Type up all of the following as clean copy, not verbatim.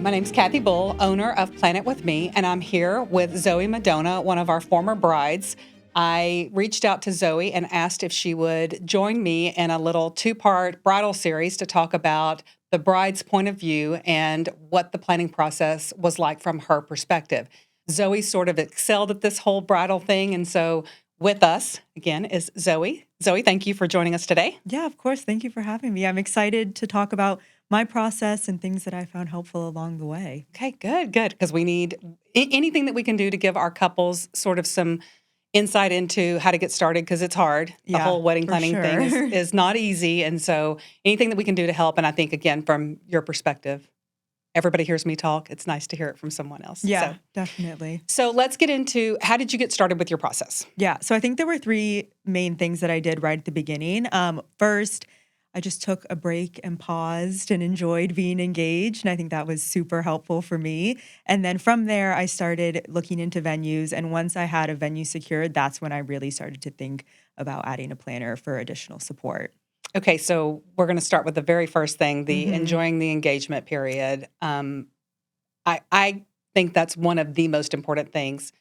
My name's Kathy Bull, owner of Planet With Me, and I'm here with Zoe Madona, one of our former brides. I reached out to Zoe and asked if she would join me in a little two-part bridal series to talk about the bride's point of view and what the planning process was like from her perspective. Zoe sort of excelled at this whole bridal thing, and so with us, again, is Zoe. Zoe, thank you for joining us today. Yeah, of course. Thank you for having me. I'm excited to talk about my process and things that I found helpful along the way. Okay, good, because we need anything that we can do to give our couples sort of some insight into how to get started because it's hard. The Yeah, whole wedding for planning thing is, sure. is not easy. And so anything that we can do to help, and I think, again, from your perspective, everybody hears me talk. It's nice to hear it from someone else. Yeah, definitely. So let's get into how did you get started with your process? Yeah, so I think there were three main things that I did right at the beginning. First, I just took a break and paused and enjoyed being engaged. And I think that was super helpful for me. And then from there, I started looking into venues. And once I had a venue secured, that's when I really started to think about adding a planner for additional support. Okay, so we're going to start with the very first thing, the hmm enjoying the engagement period. I think that's one of the most important things.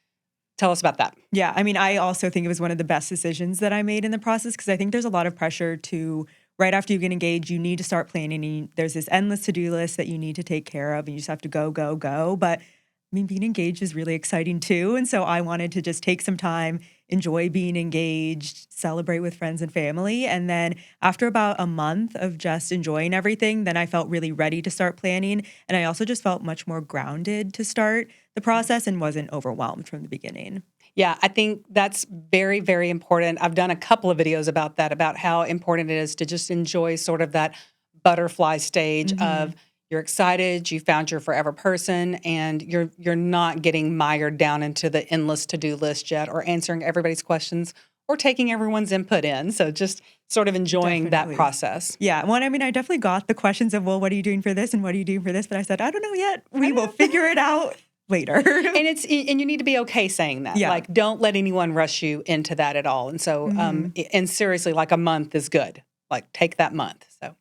Tell us about that. Yeah, I mean, I also think it was one of the best decisions that I made in the process because I think there's a lot of pressure to, right after you get engaged, you need to start planning. And there's this endless to-do list that you need to take care of, and you just have to go, go, go. But I mean, being engaged is really exciting too. And so I wanted to just take some time, enjoy being engaged, celebrate with friends and family. And then after about a month of just enjoying everything, then I felt really ready to start planning. And I also just felt much more grounded to start the process and wasn't overwhelmed from the beginning. Yeah, I think that's very, very important. I've done a couple of videos about that, about how important it is to just enjoy sort of that butterfly stage of hmm you're excited, you found your forever person, and you're not getting mired down into the endless to-do list yet or answering everybody's questions or taking everyone's input in. So just sort of enjoying that Definitely. process. Yeah. Well, I mean, I definitely got the questions of, well, what are you doing for this? And what are you doing for this? But I said, I don't know yet. I We will don't know. figure it out later. And you need to be okay saying that. Yeah. Like, don't let anyone rush you into that at all. And so, hmm and seriously, like a month is good. Like, take that month. So,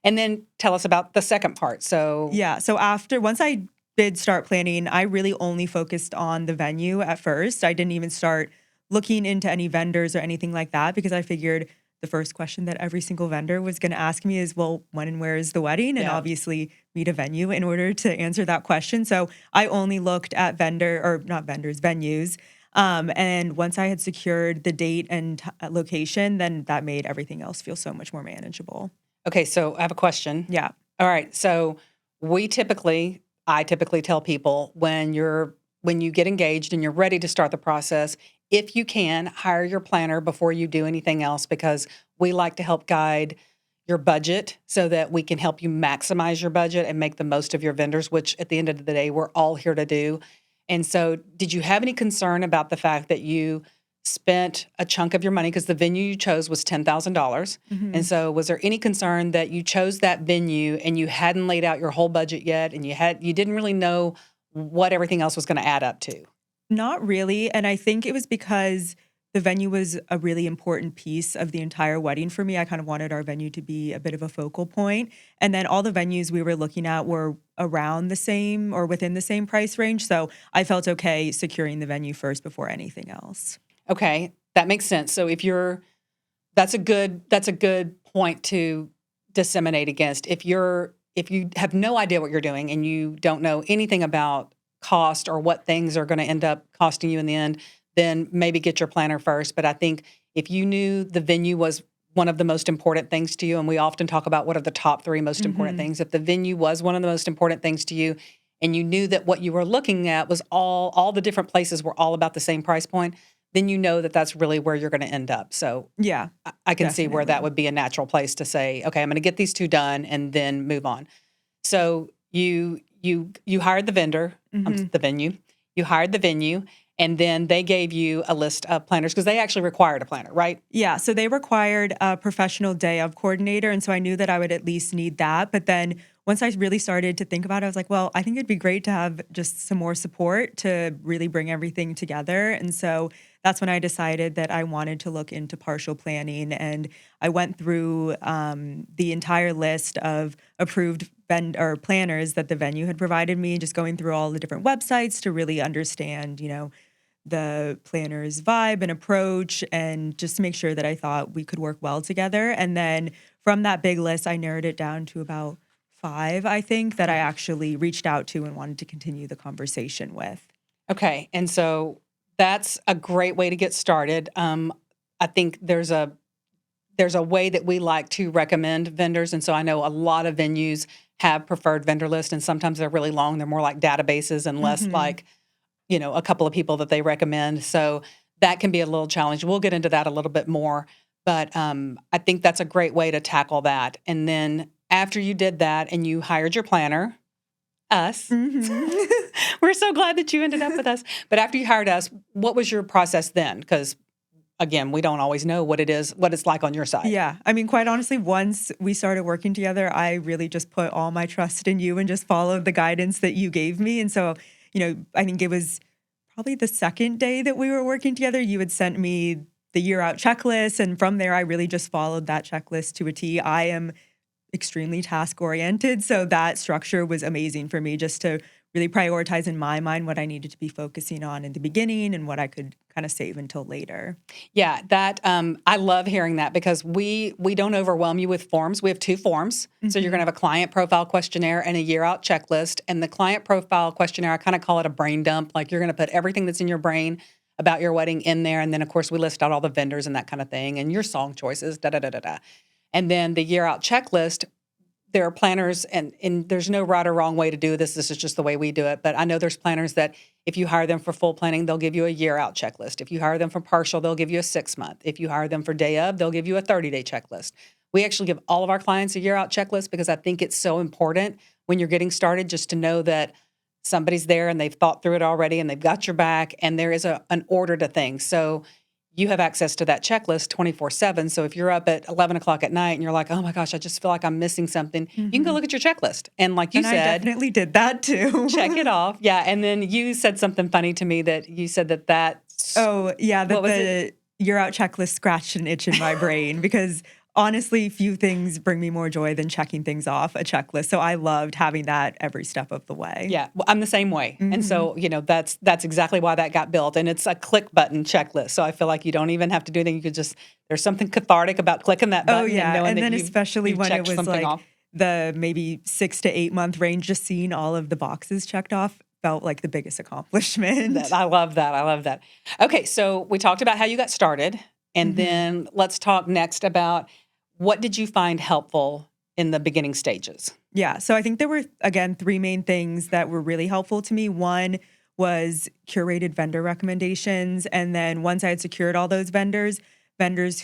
and then tell us about the second part. So, Yeah. So once I did start planning, I really only focused on the venue at first. I didn't even start looking into any vendors or anything like that because I figured the first question that every single vendor was going to ask me is, well, when and where is the wedding? And yeah. obviously need a venue in order to answer that question. So I only looked at venues. And once I had secured the date and location, then that made everything else feel so much more manageable. Okay. So, I have a question. Yeah. All right. So, I typically tell people when you get engaged and you're ready to start the process, if you can, hire your planner before you do anything else because we like to help guide your budget so that we can help you maximize your budget and make the most of your vendors, which at the end of the day, we're all here to do. And so, did you have any concern about the fact that you spent a chunk of your money because the venue you chose was $10,000? And hmm so, was there any concern that you chose that venue and you hadn't laid out your whole budget yet, and you didn't really know what everything else was going to add up to? Not really. And I think it was because the venue was a really important piece of the entire wedding for me. I kind of wanted our venue to be a bit of a focal point. And then all the venues we were looking at were around the same or within the same price range. So I felt okay securing the venue first before anything else. Okay, that makes sense. So that's a good point to disseminate against. If you have no idea what you're doing and you don't know anything about cost or what things are going to end up costing you in the end, then maybe get your planner first. But I think if you knew the venue was one of the most important things to you, and we often talk about what are the top three most important hmm things, if the venue was one of the most important things to you, and you knew that what you were looking at was all the different places were all about the same price point, then you know that that's really where you're going to end up. So Yeah, I can see where that definitely. would be a natural place to say, okay, I'm going to get these two done and then move on. So you hired the vendor, hmm the venue. You hired the venue, and then they gave you a list of planners because they actually required a planner, right? Yeah, so they required a professional day of coordinator. And so I knew that I would at least need that. But then once I really started to think about it, I was like, well, I think it'd be great to have just some more support to really bring everything together. And so that's when I decided that I wanted to look into partial planning. And I went through the entire list of approved or planners that the venue had provided me, just going through all the different websites to really understand, the planner's vibe and approach, and just to make sure that I thought we could work well together. And then from that big list, I narrowed it down to about 5, I think, that I actually reached out to and wanted to continue the conversation with. Okay, and so that's a great way to get started. I think there's a way that we like to recommend vendors, and so I know a lot of venues have preferred vendor lists, and sometimes they're really long. They're more like databases and less Mhm. like, a couple of people that they recommend. So that can be a little challenge. We'll get into that a little bit more, but I think that's a great way to tackle that. And then after you did that and you hired your planner, us. Mhm. We're so glad that you ended up with us. But after you hired us, what was your process then? Because again, we don't always know what it's like on your side. Yeah. I mean, quite honestly, once we started working together, I really just put all my trust in you and just followed the guidance that you gave me. And so, I think it was probably the second day that we were working together, you had sent me the year out checklist. And from there, I really just followed that checklist to a T. I am extremely task oriented. So that structure was amazing for me just to really prioritize in my mind what I needed to be focusing on in the beginning and what I could kind of save until later. Yeah, that I love hearing that because we don't overwhelm you with forms. We have 2 forms. So you're going Hmm. to have a client profile questionnaire and a year out checklist. And the client profile questionnaire, I kind of call it a brain dump. Like you're going to put everything that's in your brain about your wedding in there, and then of course we list out all the vendors and that kind of thing, and your song choices, da da da da da. And then the year out checklist, there are planners, and there's no right or wrong way to do this. This is just the way we do it. But I know there's planners that if you hire them for full planning, they'll give you a year out checklist. If you hire them for partial, they'll give you a 6 month. If you hire them for day of, they'll give you a 30-day checklist. We actually give all of our clients a year out checklist because I think it's so important when you're getting started just to know that somebody's there and they've thought through it already and they've got your back and there is an order to things. So you have access to that checklist 24/7. So if you're up at 11 o'clock at night and you're like, oh my gosh, I just feel like I'm missing something, you can go Hmm. look at your checklist. And like you And I said, definitely did that check it too. off. Yeah. And then you said something funny to me that you said that's, Oh, yeah, what that was it? the "You're out" checklist scratched an itch in my brain because honestly, few things bring me more joy than checking things off a checklist. So I loved having that every step of the way. Yeah, well, I'm the same way. And Mhm. so, that's exactly why that got built. And it's a click button checklist. So I feel like you don't even have to do anything. You could just, there's something cathartic about clicking that Oh, button and yeah, knowing and that then you've especially you've when it checked was, something like, off. the maybe 6 to 8 month range, just seeing all of the boxes checked off felt like the biggest That accomplishment. I love that. I love that. Okay, so we talked about how you got started, and Mhm. then let's talk next about what did you find helpful in the beginning stages? Yeah, so I think there were, again, 3 main things that were really helpful to me. One was curated vendor recommendations, and then once I had secured all those vendors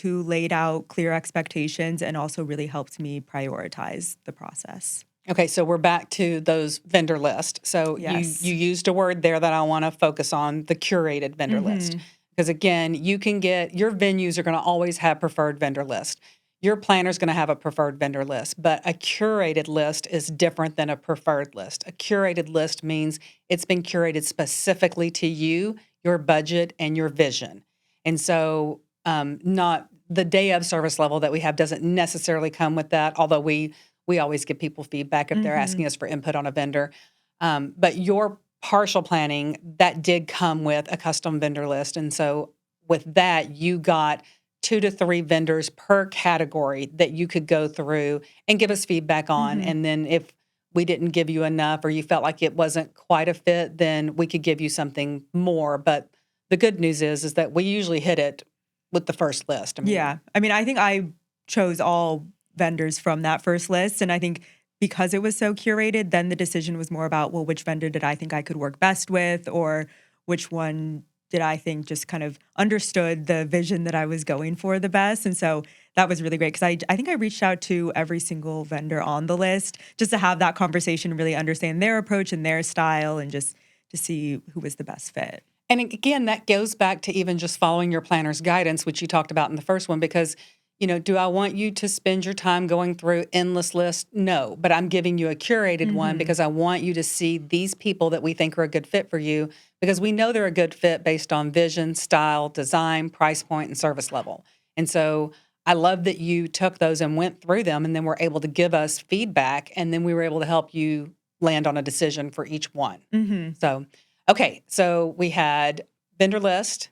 who laid out clear expectations and also really helped me prioritize the process. Okay, so we're back to those vendor list. So you Yes. used a word there that I want to focus on, the curated vendor list. Mhm. Because again, you can get your venues are going to always have preferred vendor list. Your planner's going to have a preferred vendor list, but a curated list is different than a preferred list. A curated list means it's been curated specifically to you, your budget, and your vision. And so, not the day of service level that we have doesn't necessarily come with that, although we always give people feedback if they're asking Mhm. us for input on a vendor. But your partial planning, that did come with a custom vendor list. And so with that, you got 2 to 3 vendors per category that you could go through and give us feedback on. Mhm. And then if we didn't give you enough or you felt like it wasn't quite a fit, then we could give you something more. But the good news is that we usually hit it with the first list. I Yeah. mean, I mean, I think I chose all vendors from that first list. And I think because it was so curated, then the decision was more about, well, which vendor did I think I could work best with, or which one did I think just kind of understood the vision that I was going for the best. And so that was really great because I think I reached out to every single vendor on the list just to have that conversation and really understand their approach and their style and just to see who was the best fit. and again, that goes back to even just following your planner's guidance, which you talked about in the first one, because, do I want you to spend your time going through endless lists? No, but I'm giving you a curated one Hmm. because I want you to see these people that we think are a good fit for you because we know they're a good fit based on vision, style, design, price point, and service level. And so I love that you took those and went through them and then were able to give us feedback, and then we were able to help you land on a decision for each one. Mhm. So, okay, so we had vendor list,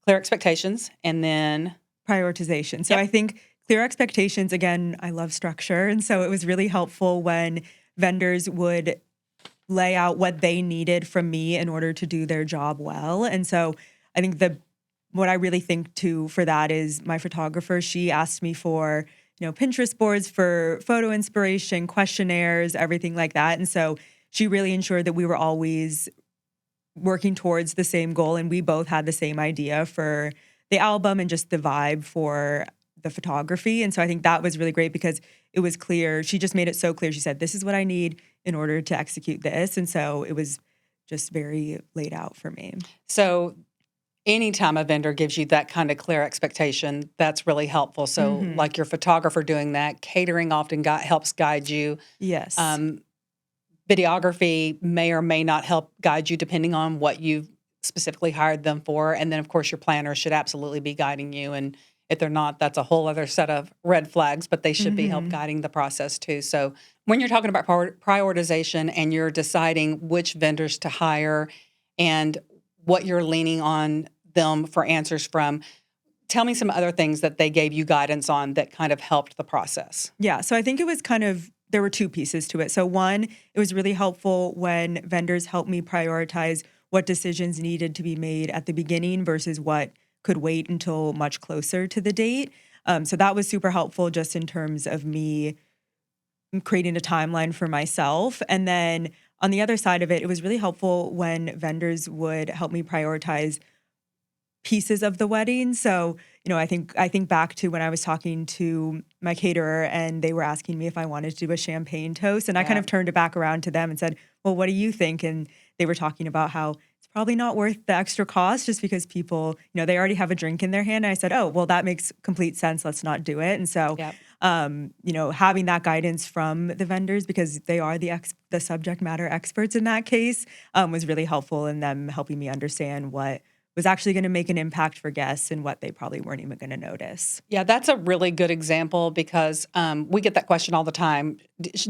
clear expectations, and then Prioritization. So yep. I think clear expectations, again, I love structure. And so it was really helpful when vendors would lay out what they needed from me in order to do their job well. And so I think what I really think too for that is my photographer, she asked me for, Pinterest boards for photo inspiration, questionnaires, everything like that. And so she really ensured that we were always working towards the same goal, and we both had the same idea for the album and just the vibe for the photography. And so I think that was really great because it was clear. She just made it so clear. She said, "This is what I need in order to execute this." And so it was just very laid out for me. So anytime a vendor gives you that kind of clear expectation, that's really helpful. So, Mhm. like your photographer doing that, catering often helps guide you. Yes. Um, Videography may or may not help guide you depending on what you've specifically hired them for. And then, of course, your planner should absolutely be guiding you. And if they're not, that's a whole other set of red flags, but they should be help Mhm. guiding the process too. So, when you're talking about prioritization and you're deciding which vendors to hire and what you're leaning on them for answers from, tell me some other things that they gave you guidance on that kind of helped the process. Yeah, so I think it was there were two pieces to it. So one, it was really helpful when vendors helped me prioritize what decisions needed to be made at the beginning versus what could wait until much closer to the date. So that was super helpful just in terms of me creating a timeline for myself. And then on the other side of it, it was really helpful when vendors would help me prioritize pieces of the wedding. So, I think back to when I was talking to my caterer and they were asking me if I wanted to do a champagne toast. And I kind Yeah. of turned it back around to them and said, "Well, what do you think?" And they were talking about how it's probably not worth the extra cost just because people, they already have a drink in their hand. And I said, "Oh, well, that makes complete sense. Let's not do it." And so, Yeah. having that guidance from the vendors because they are the subject matter experts in that case was really helpful in them helping me understand what was actually going to make an impact for guests and what they probably weren't even going to notice. Yeah, that's a really good example because we get that question all the time.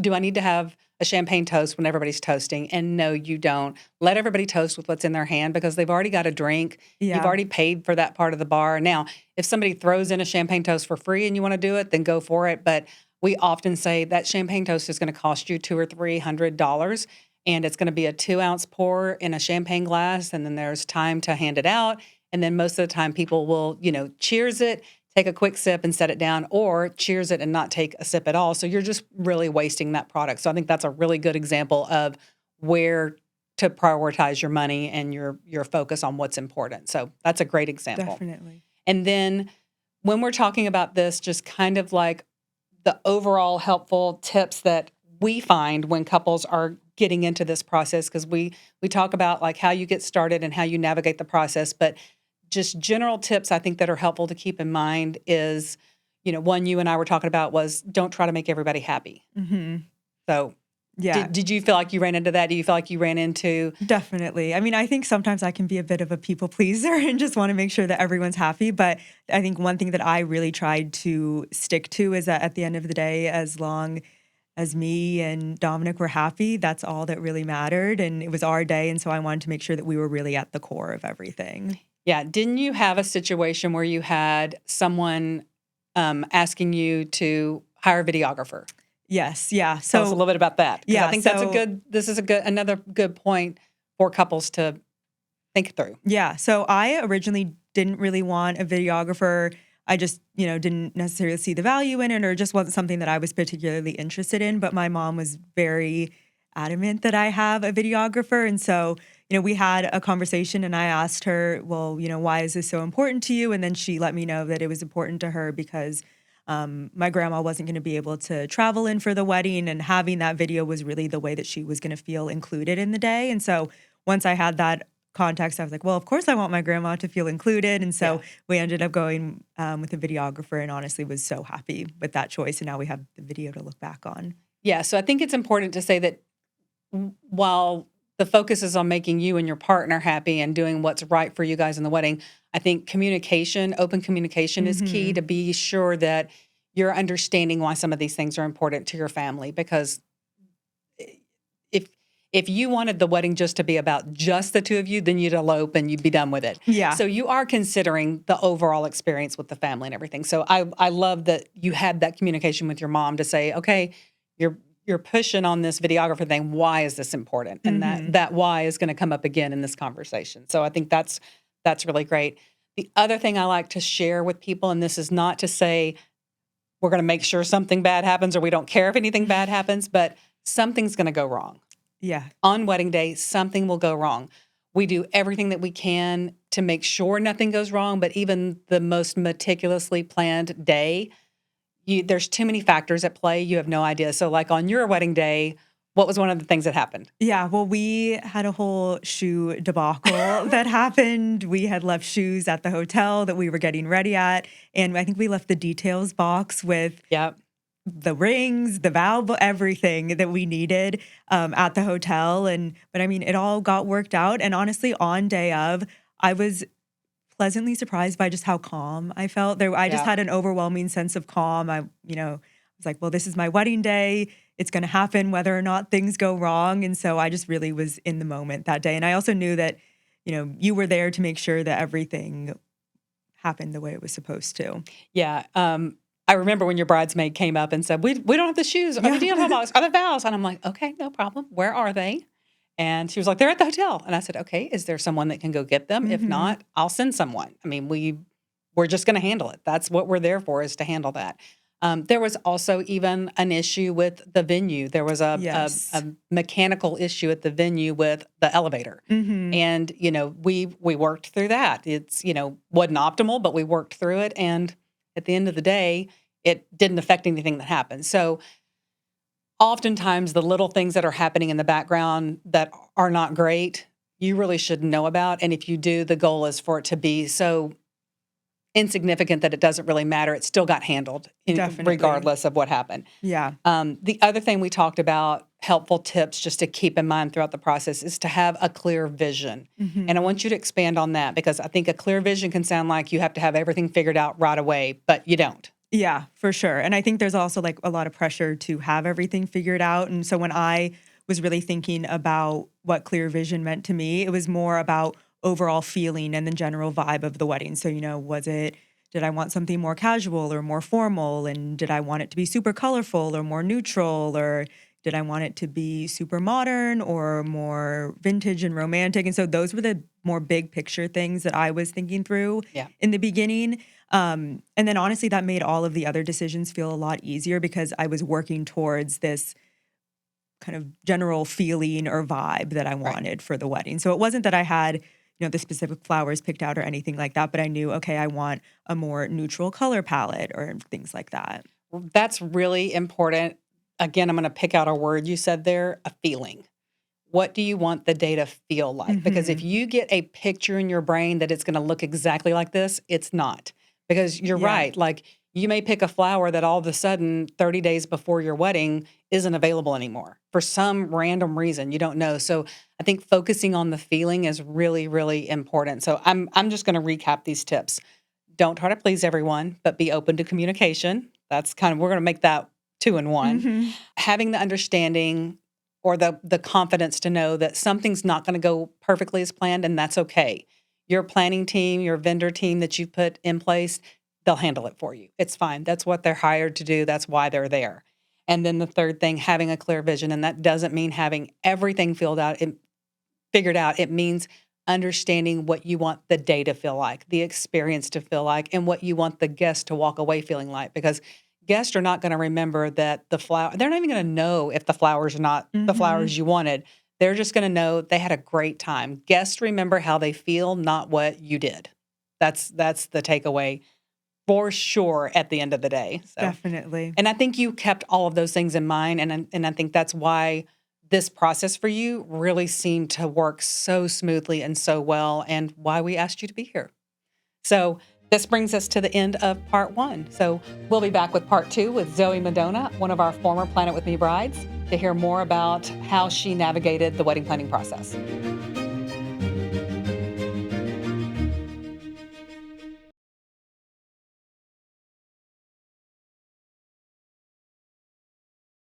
Do I need to have a champagne toast when everybody's toasting? And no, you don't. Let everybody toast with what's in their hand because they've already got a drink. You've Yeah. already paid for that part of the bar. Now, if somebody throws in a champagne toast for free and you want to do it, then go for it. But we often say that champagne toast is going to cost you $200 or $300, and it's going to be a 2-ounce pour in a champagne glass, and then there's time to hand it out. And then most of the time, people will, cheers it, take a quick sip and set it down, or cheers it and not take a sip at all. So you're just really wasting that product. So I think that's a really good example of where to prioritize your money and your focus on what's important. So that's a great example. Definitely. And then when we're talking about this, just kind of like the overall helpful tips that we find when couples are getting into this process, because we talk about like how you get started and how you navigate the process, but just general tips I think that are helpful to keep in mind is, one you and I were talking about was don't try to make everybody happy. Mhm. So Yeah, did you feel like you ran into that? Do you feel like you ran into definitely. I mean, I think sometimes I can be a bit of a people pleaser and just want to make sure that everyone's happy. But I think one thing that I really tried to stick to is that at the end of the day, as long as me and Dominic were happy, that's all that really mattered. And it was our day. And so I wanted to make sure that we were really at the core of everything. yeah, didn't you have a situation where you had someone asking you to hire a videographer? Yes. Yeah. Tell us a So, little bit about that because I yeah. think So this is another good point for couples to think through. Yeah. So I originally didn't really want a videographer. I just, didn't necessarily see the value in it or it just wasn't something that I was particularly interested in. But my mom was very adamant that I have a videographer. And so, we had a conversation and I asked her, well, why is this so important to you? And then she let me know that it was important to her because my grandma wasn't going to be able to travel in for the wedding. And having that video was really the way that she was going to feel included in the day. And so once I had that context, I was like, well, of course I want my grandma to feel included. And Yeah. so we ended up going with a videographer and honestly was so happy with that choice. And now we have the video to look back on. Yeah, so I think it's important to say that while the focus is on making you and your partner happy and doing what's right for you guys in the wedding. I think communication, open communication is key Mhm. to be sure that you're understanding why some of these things are important to your family because if if you wanted the wedding just to be about just the two of you, then you'd elope and you'd be done with it. Yeah. So you are considering the overall experience with the family and everything. So I love that you had that communication with your mom to say, okay, you're you're pushing on this videographer thing. Why is this important? And Mhm. that why is going to come up again in this conversation. So I think that's really great. The other thing I like to share with people, and this is not to say we're going to make sure something bad happens or we don't care if anything bad happens, but something's going to go wrong Yeah. on wedding day, something will go wrong. We do everything that we can to make sure nothing goes wrong, but even the most meticulously planned day, there's too many factors at play. You have no idea. So, like on your wedding day, what was one of the things that happened? Yeah, well, we had a whole shoe debacle that happened. We had left shoes at the hotel that we were getting ready at, and I think we left the details box with Yep. the rings, the valve, everything that we needed at the hotel. But I mean, it all got worked out. And honestly, on day of, I was pleasantly surprised by just how calm I felt. I just Yeah. had an overwhelming sense of calm. Was like, well, this is my wedding day. It's going to happen whether or not things go wrong. And so I just really was in the moment that day. And I also knew that, you were there to make sure that everything happened the way it was supposed to. Yeah. I remember when your bridesmaid came up and said, we don't have the shoes or the Yeah. deal box or the vows. And I'm like, okay, no problem. Where are they? And she was like, they're at the hotel. And I said, okay, is there someone that can go get them? If Hmm. not, I'll send someone. I mean, we're just going to handle it. That's what we're there for, is to handle that. There was also even an issue with the venue. There was a Yes. mechanical issue at the venue with the elevator. Hmm. And, we worked through that. It's, wasn't optimal, but we worked through it. And at the end of the day, it didn't affect anything that happened. So oftentimes the little things that are happening in the background that are not great, you really should know about. And if you do, the goal is for it to be so insignificant that it doesn't really matter. It still got handled Definitely. regardless of what happened. Yeah. The other thing we talked about, helpful tips just to keep in mind throughout the process, is to have a clear vision. And I Hmm. want you to expand on that because I think a clear vision can sound like you have to have everything figured out right away, but you don't. Yeah, for sure. And I think there's also like a lot of pressure to have everything figured out. And so when I was really thinking about what clear vision meant to me, it was more about overall feeling and the general vibe of the wedding. So, did I want something more casual or more formal? And did I want it to be super colorful or more neutral? Or did I want it to be super modern or more vintage and romantic? And so those were the more big picture things that I was thinking through Yeah. in the beginning. And then honestly, that made all of the other decisions feel a lot easier because I was working towards this kind of general feeling or vibe that I Right. wanted for the wedding. So it wasn't that I had, the specific flowers picked out or anything like that, but I knew, okay, I want a more neutral color palette or things like that. That's really important. Again, I'm going to pick out a word you said there, a feeling. What do you want the day to feel like? Because if Hmm. you get a picture in your brain that it's going to look exactly like this, it's not. Because you're Yeah. right. Like you may pick a flower that all of a sudden 30 days before your wedding isn't available anymore for some random reason. You don't know. So I think focusing on the feeling is really, really important. So I'm just going to recap these tips. Don't try to please everyone, but be open to communication. That's kind of, we're going to make that two in one. Hmm. Having the understanding or the confidence to know that something's not going to go perfectly as planned, and that's okay. Your planning team, your vendor team that you've put in place, they'll handle it for you. It's fine. That's what they're hired to do. That's why they're there. And then the third thing, having a clear vision, and that doesn't mean having everything filled out. Figured out. It means understanding what you want the day to feel like, the experience to feel like, and what you want the guest to walk away feeling like. Because guests are not going to remember that the flower, they're not even going to know if the flowers are not the Hmm. flowers you wanted. They're just going to know they had a great time. Guests remember how they feel, not what you did. That's the takeaway for sure at the end of the day. So Definitely. and I think you kept all of those things in mind, and I think that's why this process for you really seemed to work so smoothly and so well, and why we asked you to be here. So This brings us to the end of part one. So we'll be back with part two with Zoe Madona, one of our former Plan It With Me brides, to hear more about how she navigated the wedding planning process.